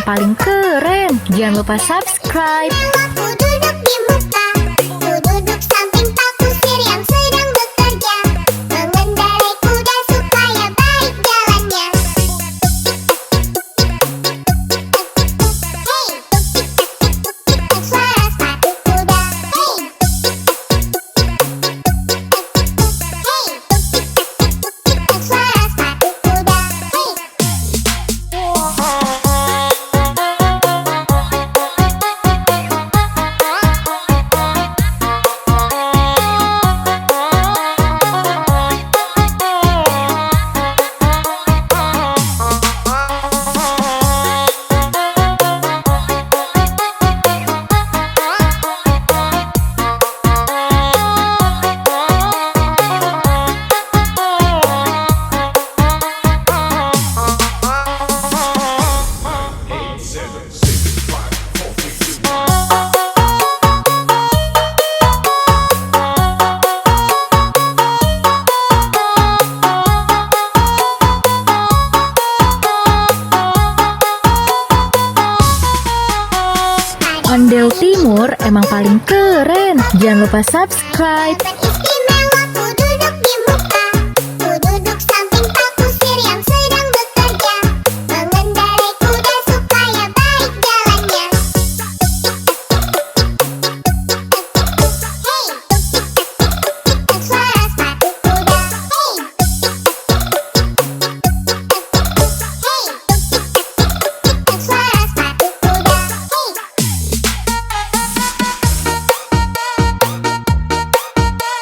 paling keren. Jangan lupa subscribe. Aku duduk di muka, ku duduk samping Pak Kusir yang sedang bekerja, mengendarai kuda supaya baik jalannya. Hei, tuk-tik-tak, suara sepatu kuda. Hei, tuk-tik-tak, suara sepatu kuda. Hei. Ondel Timur emang paling keren. Jangan lupa subscribe. Istimewa, ku duduk di muka, ku duduk samping Pak Kusir yang sedang bekerja, mengendarai kuda supaya baik jalannya. Hei, tuk-tik-tak, suara sepatu kuda. Hei, tuk-tik-tak, suara sepatu kuda. Hei.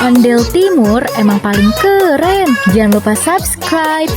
Ondel Timur emang paling keren. Jangan lupa subscribe.